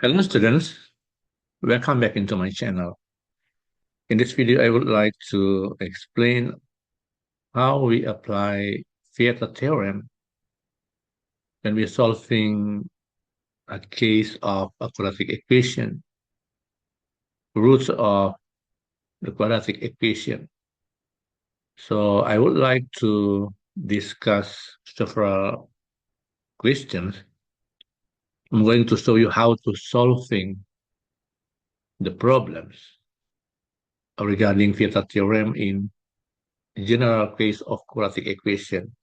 Hello students, welcome back into my channel. In this video, I would like to explain how we apply Vieta theorem when we're solving a case of a quadratic equation, roots of the quadratic equation. So I would like to discuss several questions. I'm going to show you how to solving the problems regarding Vieta theorem in general case of quadratic equation.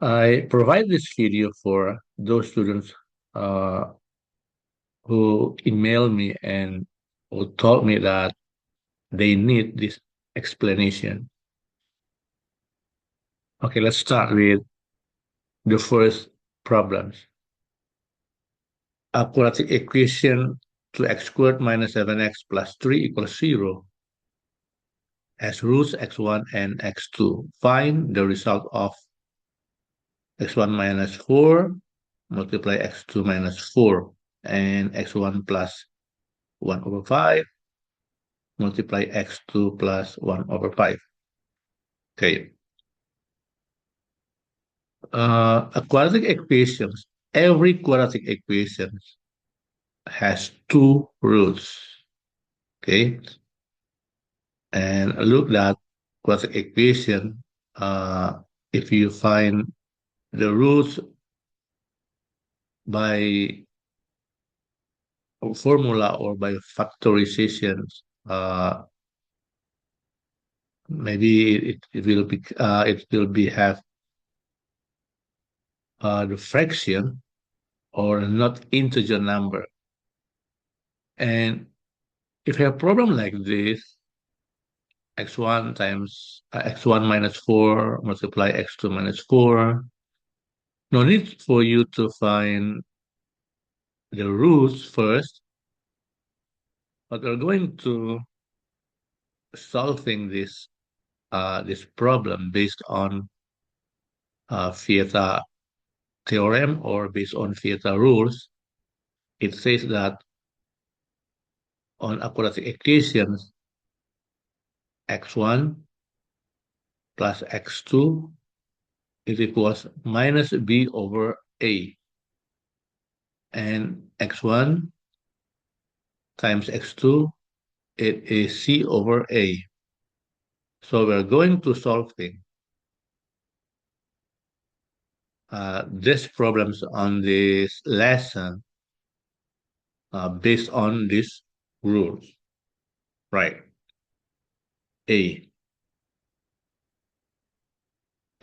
I provide this video for those students uh, who emailed me and who told me that they need this explanation. Okay, let's start with the first problems. A quadratic equation to x squared minus 7x plus 3 equals 0 has roots x1 and x2. Find the result of x1 minus 4 multiply x2 minus 4 and x1 plus 1 over 5 multiply x2 plus 1 over 5. Okay. A quadratic equations, every quadratic equation has two roots. Okay. And look at quadratic equation. If you find the roots by formula or by factorization, maybe it will be have the fraction or not integer number. And if you have a problem like this, x1 times x1 minus 4 multiply x2 minus 4, no need for you to find the roots first, but we're going to solving this problem based on Vieta theorem or based on Vieta rules. It says that on a quadratic equation, x1 plus x2 is equals minus b over a, and x1 times x2, it is c over a. So we're going to solving these problems on this lesson based on these rules. Right. A.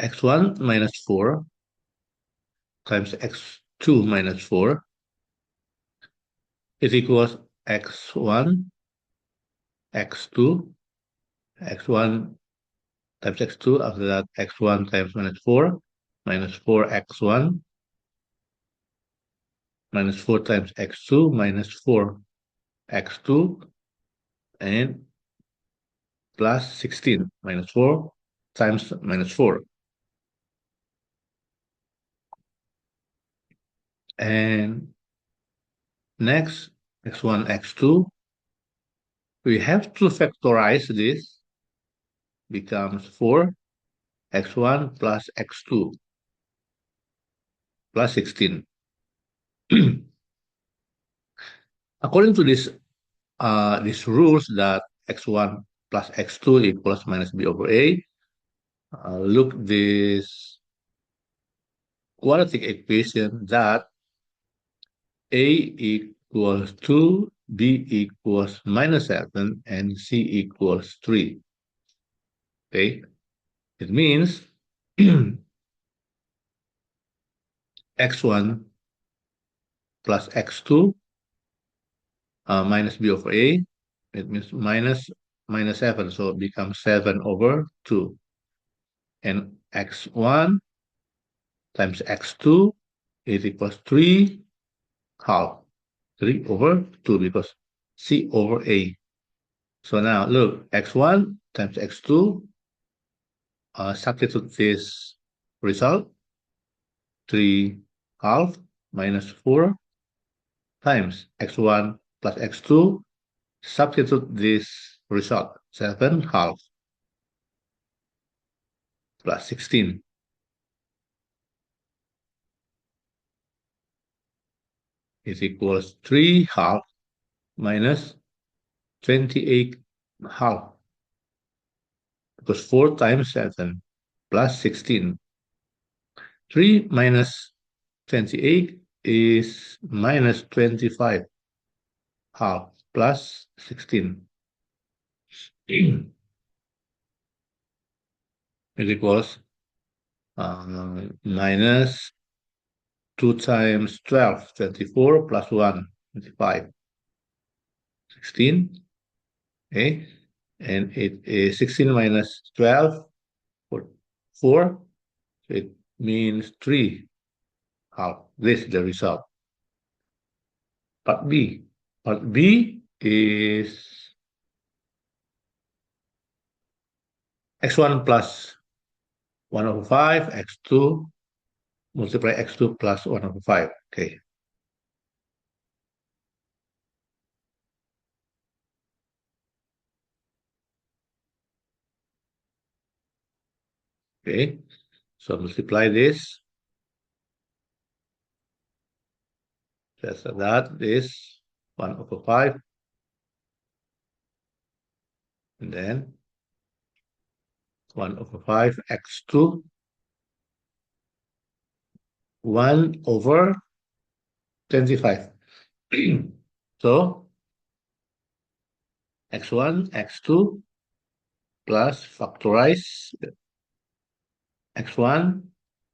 x1 minus 4 times x2 minus 4 is equals x1, x2, x1 times x2, after that x1 times minus 4, minus 4x1, minus 4 times x2, minus 4x2, and plus 16, minus 4 times minus 4. And next, x1, x2, we have to factorize this, becomes 4 x1 plus x2 plus 16. According to these rules that x1 plus x2 equals minus b over a, look this quadratic equation that a equals 2, b equals minus 7, and c equals 3. Okay, it means x1 plus x2 minus b over a, it means minus 7, so it becomes 7 over 2. And x1 times x2 is equals 3 half, 3 over 2, because c over a. So now look, x1 times x2, substitute this result, 3 half minus 4 times x1 plus x2. Substitute this result, 7 half plus 16 is equals 3 half minus 28 half, because 4 times 7 plus 16. 3 minus 28 is minus 25 half plus 16 is equals minus 2 times 12, 24 plus 1, 25, 16. Okay, and it is 16 minus 12, 4. So it means 3 half. This is the result. Part B. Part B is x1 plus 1 over 5, x2 multiply x2 plus 1 over 5. Okay. Okay. So multiply this. Just that is 1 over 5. And then 1 over 5 x2, 1 over 25. So x1, x2 plus factorize x1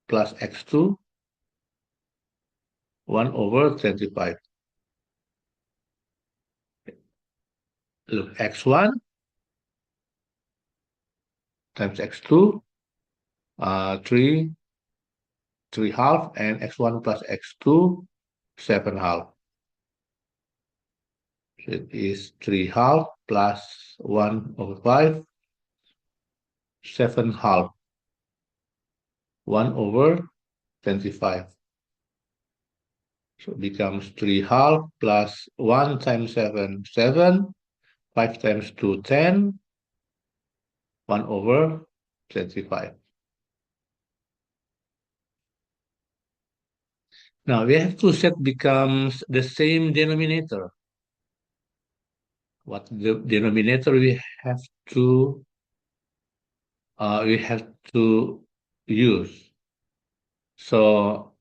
plus x2, 1 over 25. Look, x1 times x2, 3 half, and x1 plus x2, 7 half. So it is 3 half plus 1 over 5, 7 half, 1 over 25. So it becomes 3 half plus 1 times 7, 7, 5 times 2, 10, 1 over 25. Now we have to set becomes the same denominator. What the denominator we have to use? So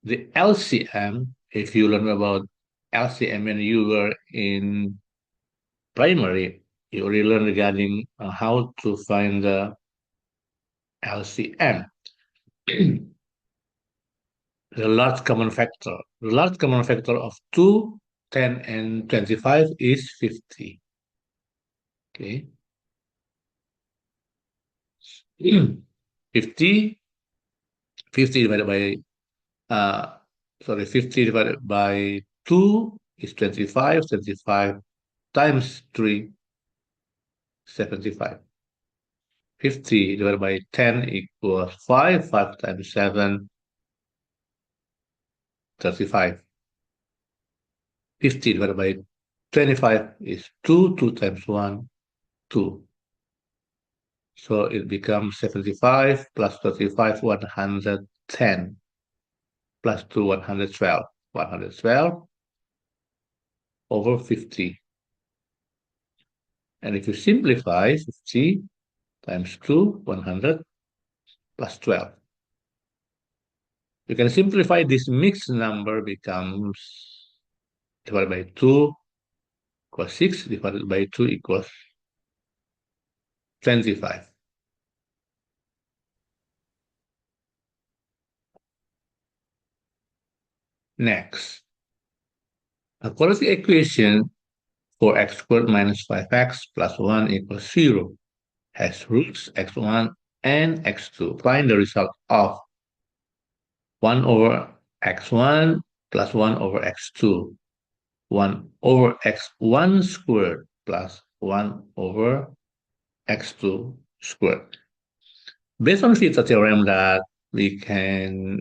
the LCM, if you learn about LCM when you were in primary, you already learned regarding how to find the LCM. The large common factor. The large common factor of 2, 10, and 25 is 50. Okay. 50, 50 divided by, 50 divided by 2 is 25, 25 times 3, 75. 50 divided by 10 equals 5, 5 times 7, 35. 50 divided by 25 is 2, 2 times 1, 2. So it becomes 75 plus 35, 110, plus 2, 112. 112 over 50. And if you simplify, 50 times 2, 100, plus 12. You can simplify this mixed number becomes divided by 2 equals 6, divided by 2 equals 25. Next, a quadratic equation for x squared minus 5x plus 1 equals 0 has roots x1 and x2. Find the result of 1 over x1 plus 1 over x2. 1 over x1 squared plus 1 over x2 squared. Based on Vieta theorem that we can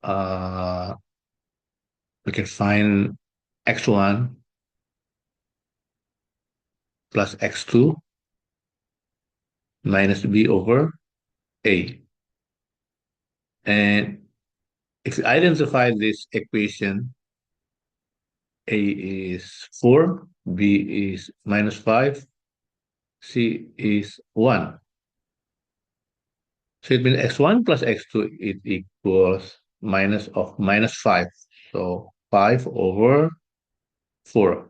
uh, we can find x1 plus x2 minus b over a. And if you identify this equation, a is 4, b is minus 5, c is 1. So it means x1 plus x2 it equals minus of minus 5. So 5 over 4.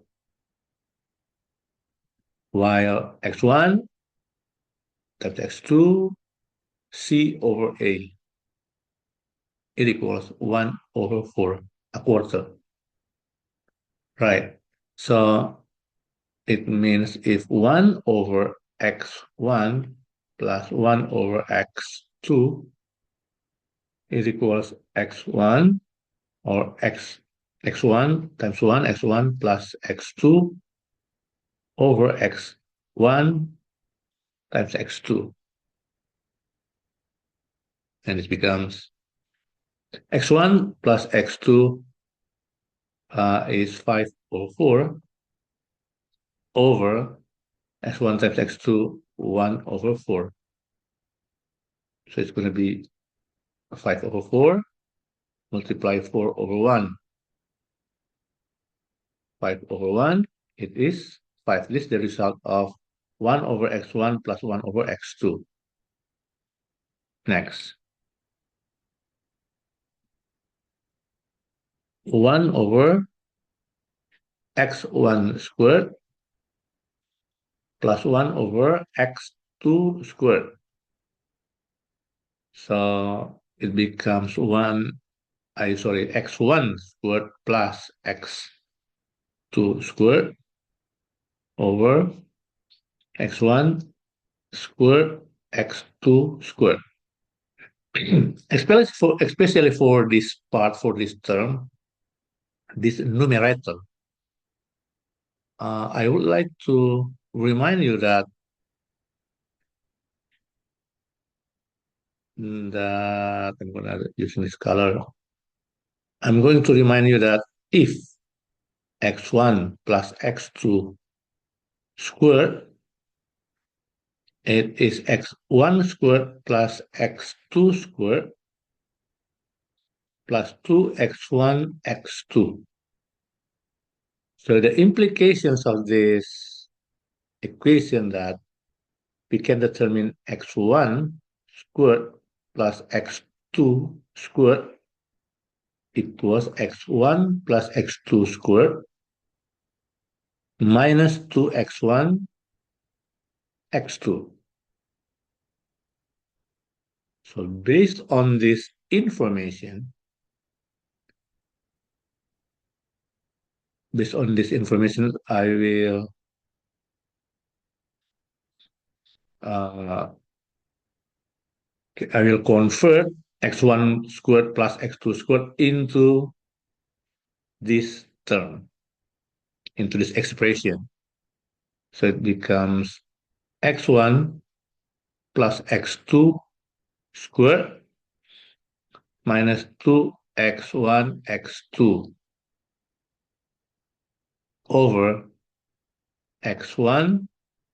While x1 times x2, c over a, it equals 1 over 4, a quarter. Right. So it means if 1 over x1 plus 1 over x2 is equals x1 or x1 times 1 x1 plus x2 over x1 times x2. And it becomes x1 plus x2 is 5 over 4 over x1 times x2, 1 over 4. So it's going to be 5 over 4 multiply 4 over 1. 5 over 1, it is 5. This is the result of 1 over x1 plus 1 over x2. Next. 1 over x1 squared plus 1 over x2 squared. So it becomes x1 squared plus x2 squared over x1 squared x2 squared. especially for this part, for this term, this numerator, I would like to remind you that I'm going to use this color. I'm going to remind you that if x1 plus x2 squared, it is x1 squared plus x2 squared plus 2x1 x2. So the implications of this equation that we can determine x1 squared plus x2 squared equals x1 plus x2 squared minus 2x1 x2. So based on this information, I will convert x1 squared plus x2 squared into this term, into this expression. So it becomes x1 plus x2 squared minus 2x1 x2 over x1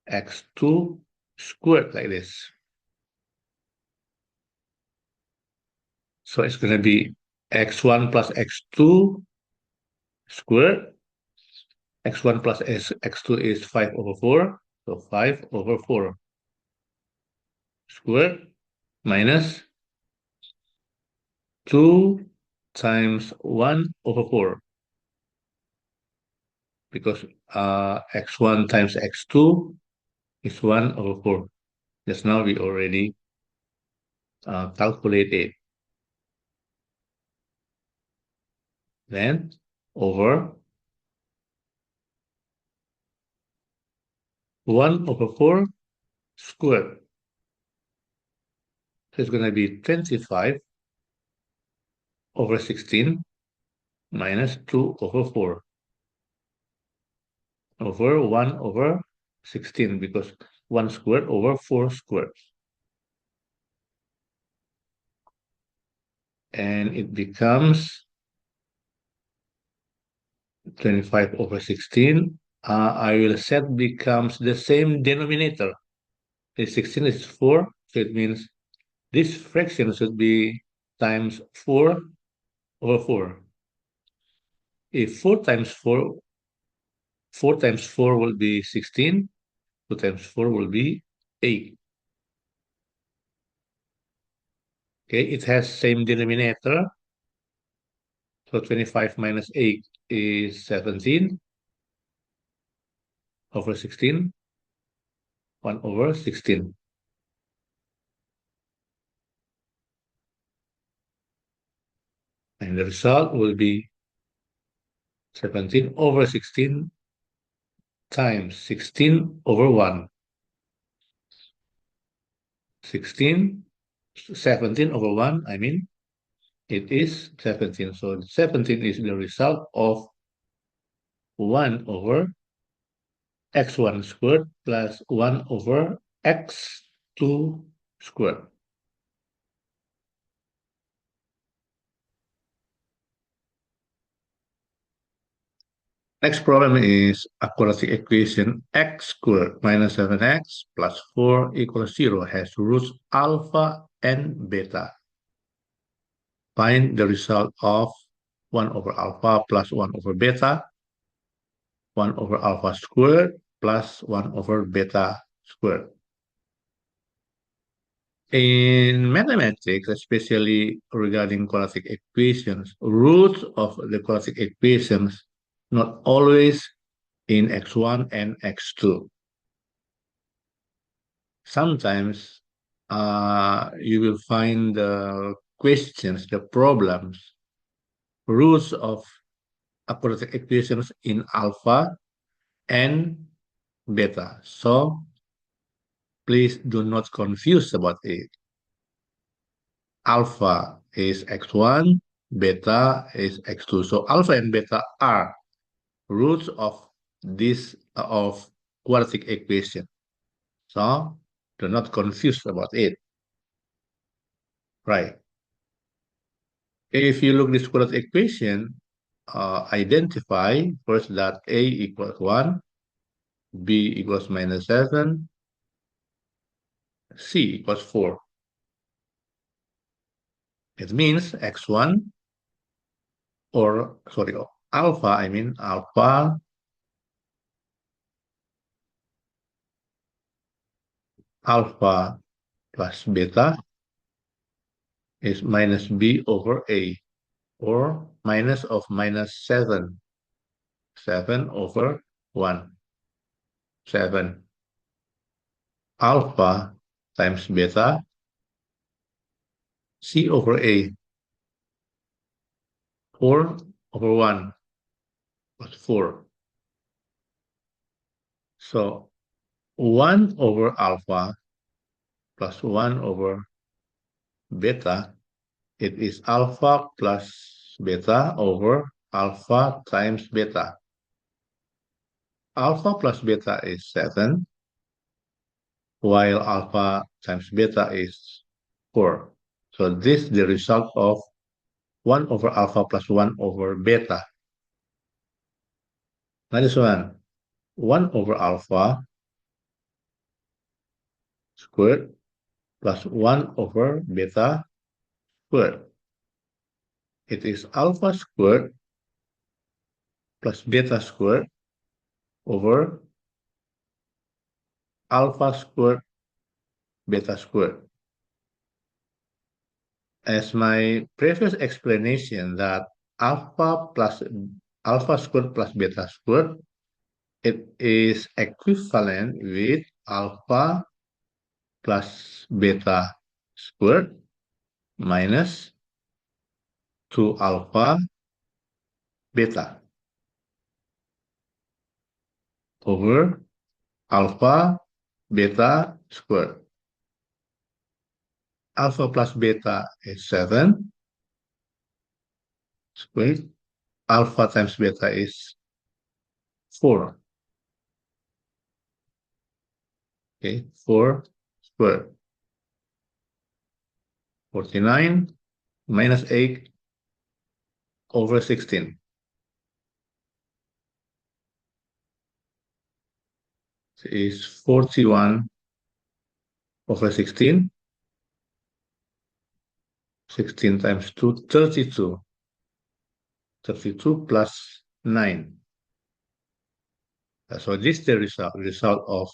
x2 squared, like this. So it's going to be x1 plus x2 squared. x1 plus x2 is 5 over 4. So 5 over 4 squared minus 2 times 1 over 4. Because x1 times x2 is 1 over 4. Just now we already calculated. Then over 1 over 4 squared. So it's going to be 25 over 16 minus 2 over 4 over 1 over 16, because 1 squared over 4 squared. and it becomes 25 over 16. I will set becomes the same denominator. The 16 is 4, so it means this fraction should be times 4 over 4. If 4 times 4 will be 16, 2 times 4 will be 8. Okay, it has same denominator, so 25 minus 8 is 17 over 16, 1 over 16. And the result will be 17 over 16 times 16 over 1. 16, 17 over 1, I mean, it is 17. So 17 is the result of 1 over x1 squared plus 1 over x2 squared. Next problem is a quadratic equation x squared minus 7x plus 4 equals 0 has roots alpha and beta. Find the result of 1 over alpha plus 1 over beta, 1 over alpha squared plus 1 over beta squared. In mathematics, especially regarding quadratic equations, roots of the quadratic equations not always in x1 and x2. Sometimes you will find the questions, the problems, roots of quadratic equations in alpha and beta. So please do not confuse about it. Alpha is x1, beta is x2. So alpha and beta are roots of this of quadratic equation. So do not confuse about it. Right. If you look this quadratic equation, identify first that a equals 1, b equals minus 7, c equals 4. It means x1 or sorry, alpha, I mean alpha plus beta is minus b over a, or minus of minus 7, 7 over 1, 7. Alpha times beta, c over a, 4 over 1 was 4. So 1 over alpha plus 1 over beta, it is alpha plus beta over alpha times beta. Alpha plus beta is 7, while alpha times beta is 4. So this is the result of 1 over alpha plus 1 over beta. Now this one, 1 over alpha squared plus 1 over beta squared. It is alpha squared plus beta squared over alpha squared beta squared. As my previous explanation that alpha squared plus beta squared, it is equivalent with alpha plus beta squared minus 2 alpha beta over alpha beta squared. Alpha plus beta is 7 squared. Alpha times beta is 4. Okay, 4 squared. 49 minus 8 over 16 is 41 over 16. 16 times 2, 32. 32 plus 9. So this is the result of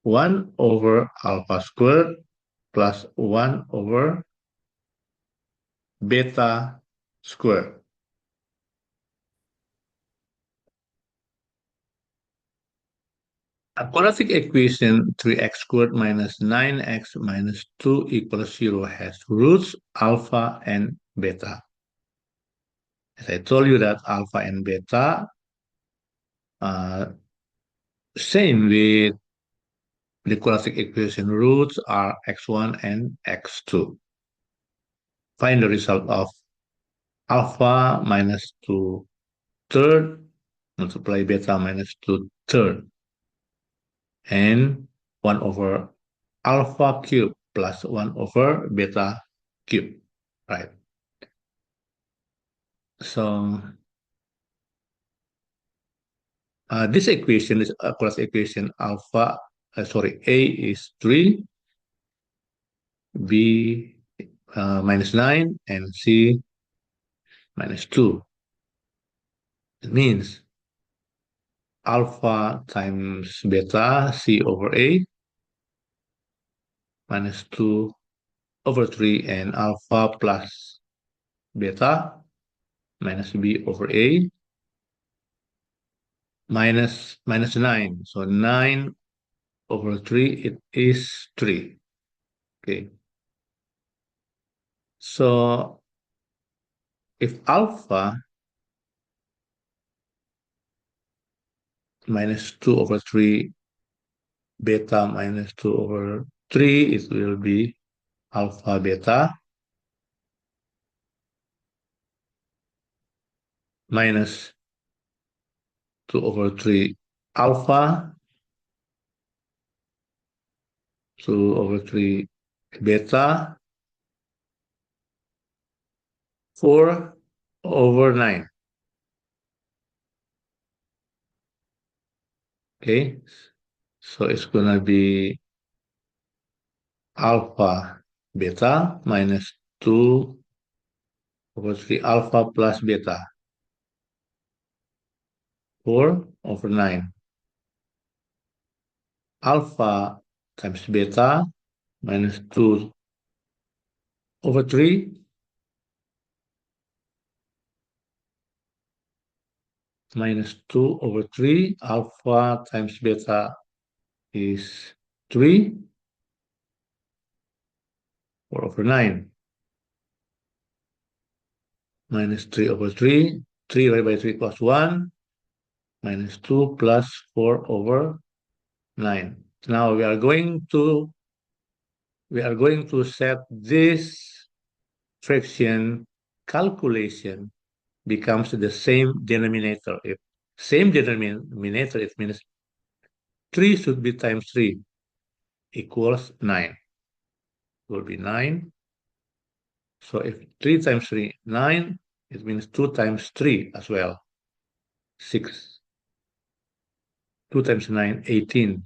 1 over alpha squared plus 1 over beta squared. A quadratic equation 3x squared minus 9x minus 2 equals 0 has roots alpha and beta. As I told you that alpha and beta are same with the quadratic equation roots are x1 and x2. Find the result of alpha minus 2 third multiply beta minus 2 third and 1 over alpha cube plus 1 over beta cube, right? So this equation is a cross equation alpha, A is 3, B minus 9, and C minus 2. It means alpha times beta, C over A, minus 2 over 3, and alpha plus beta, minus B over A, minus 9. So 9 over 3, it is 3. Okay. So if alpha minus 2 over 3, beta minus 2 over 3, it will be alpha beta minus 2 over 3 alpha, 2 over 3 beta, 4 over 9. Okay, so it's gonna be alpha beta minus 2 over 3 alpha plus beta, 4 over 9. Alpha times beta minus 2 over 3 minus 2 over 3. Alpha times beta is 3, 4 over 9. Minus 3 over 3. 3 divided by 3 plus 1. Minus 2 plus 4 over 9. Now we are going to set this fraction calculation becomes the same denominator. If same denominator, it means 3 should be times 3 equals 9. It will be 9. So if 3 times 3, 9, it means 2 times 3 as well, 6. 2 times 9, 18.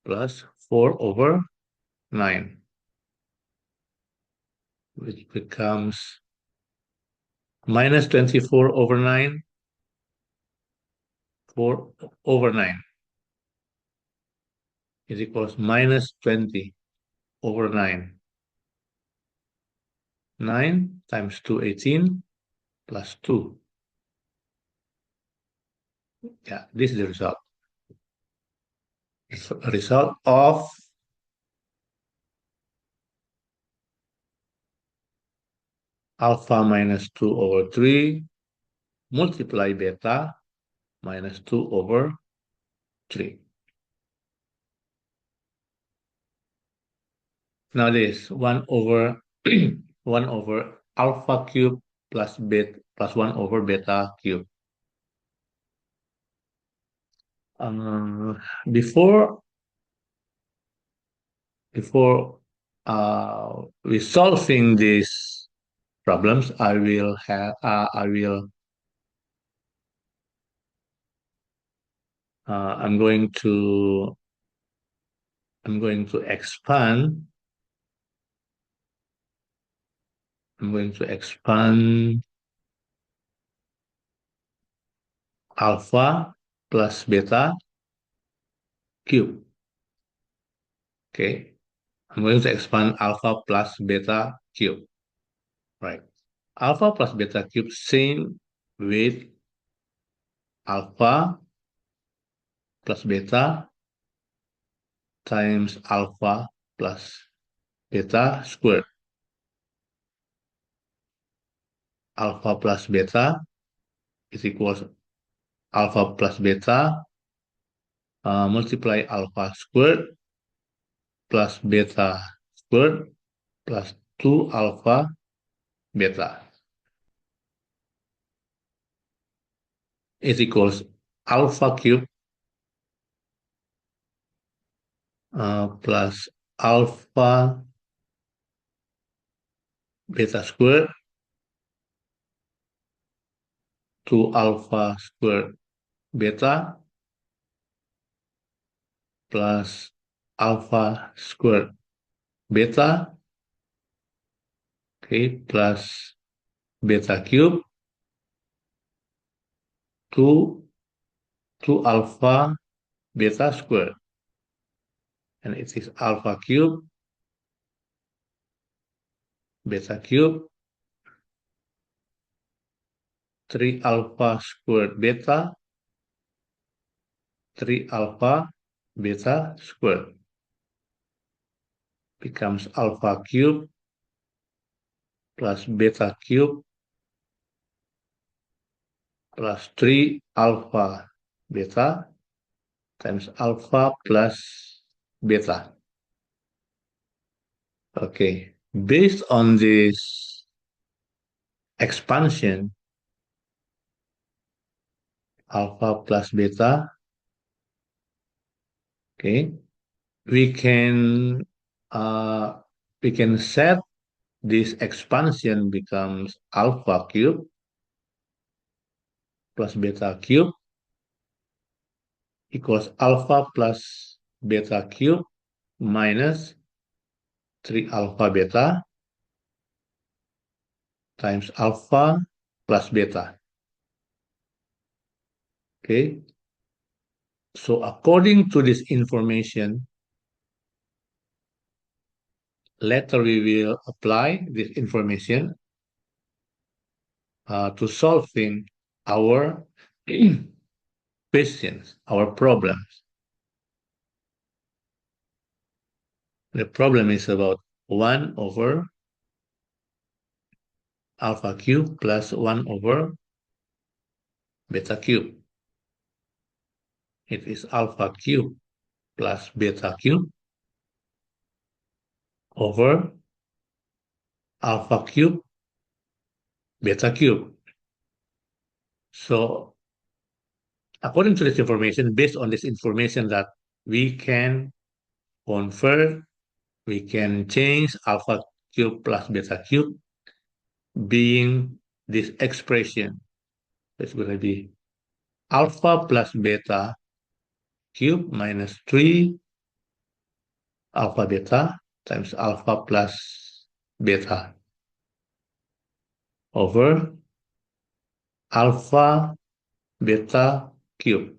Plus 4 over 9, which becomes minus 24 over 9, 4 over 9 is equals minus 20 over 9. 9 times 2, 18, plus 2. Yeah, this is the result. It's a result of alpha minus 2 over 3 multiply beta minus 2 over 3. Now this 1 over 1 over alpha cube plus beta plus 1 over beta cube. Before with solving these problems, I will have I will I'm going to expand. I'm going to expand alpha plus beta cube. Okay, I'm going to expand alpha plus beta cube. Right. Alpha plus beta cube same with alpha plus beta times alpha plus beta squared. Alpha plus beta is equals alpha plus beta multiply alpha squared plus beta squared plus 2 alpha beta is equals alpha cube plus alpha beta squared 2 alpha squared beta plus alpha squared beta, okay, plus beta cube 2 alpha beta squared, and it is alpha cube beta cube 3 alpha squared beta 3 alpha beta squared becomes alpha cube plus beta cube plus 3 alpha beta times alpha plus beta. Okay, based on this expansion, alpha plus beta, okay, we can uh, set this expansion becomes alpha cube plus beta cube equals alpha plus beta cube minus 3 alpha beta times alpha plus beta. Okay, so according to this information, later we will apply this information to solving our questions, our problems. The problem is about 1 over alpha cube plus 1 over beta cube. It is alpha cube plus beta cube over alpha cube beta cube. So according to this information, based on this information that we can convert, we can change alpha cube plus beta cube being this expression. It's going to be alpha plus beta cube minus 3 alpha beta times alpha plus beta over alpha beta cube.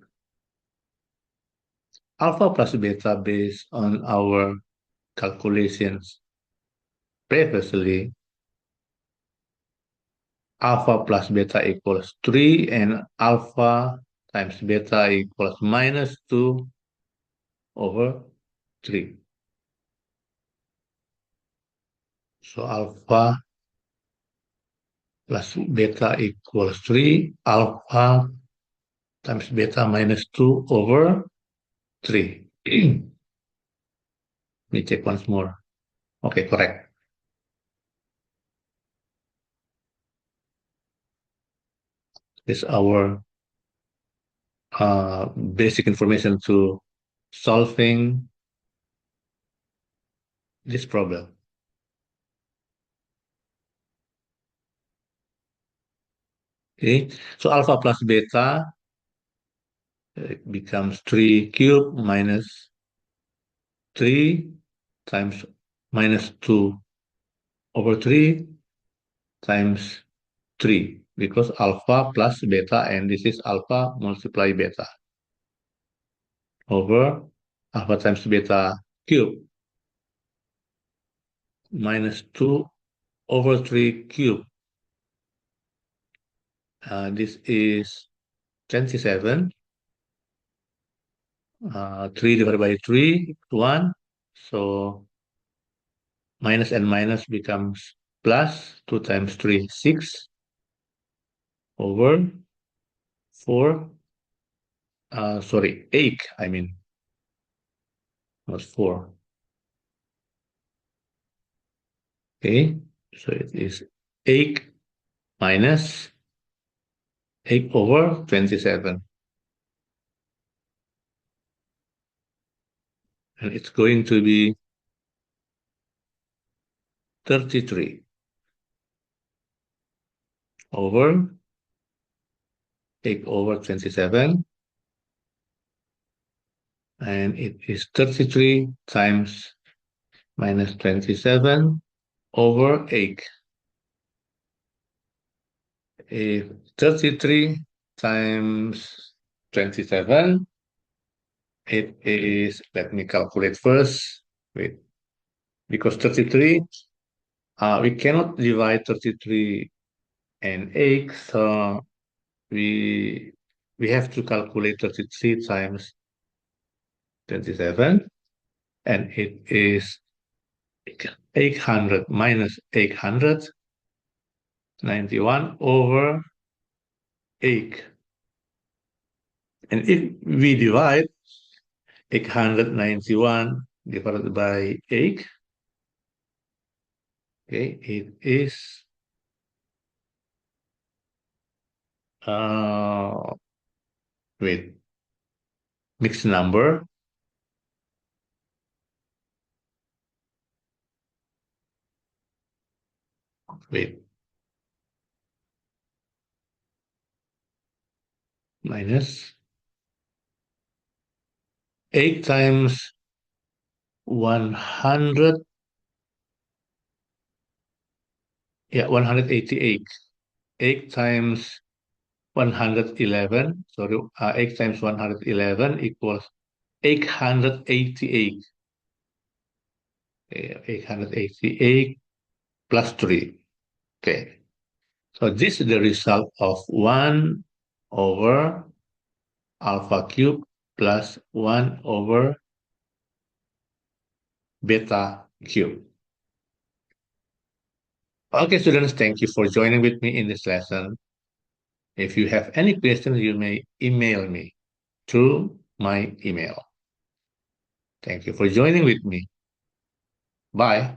Alpha plus beta based on our calculations previously, alpha plus beta equals 3 and alpha times beta equals minus 2 over 3. So alpha plus beta equals 3, alpha times beta minus 2 over 3. Let me check once more. Okay, correct. This is our basic information to solving this problem. Okay, so alpha plus beta becomes 3 cubed minus 3 times minus 2 over 3 times 3, because alpha plus beta, and this is alpha multiply beta, over alpha times beta cube minus 2 over 3 cube. This is 27. 3 divided by 3 is 1. So minus and minus becomes plus. 2 times 3, 6 over 4. Sorry, 8, I mean, not 4. Okay, so it is 8 minus 8 over 27. And it's going to be 33 over 8 over 27. And it is 33 times minus 27 over 8. If 33 times 27, it is, let me calculate first. Wait, because 33, we cannot divide 33 and 8, so we have to calculate 33 times 27, and it is 800 minus 891 over 8. And if we divide 891 divided by 8, okay, it is wait, mixed number. Wait, minus 8 times 100, yeah, 188. 8 times 111, sorry, 8 times 111 equals 888. 888 plus 3. Okay, so this is the result of 1 over alpha cube plus 1 over beta cube. Okay, students, thank you for joining with me in this lesson. If you have any questions, you may email me through my email. Thank you for joining with me. Bye.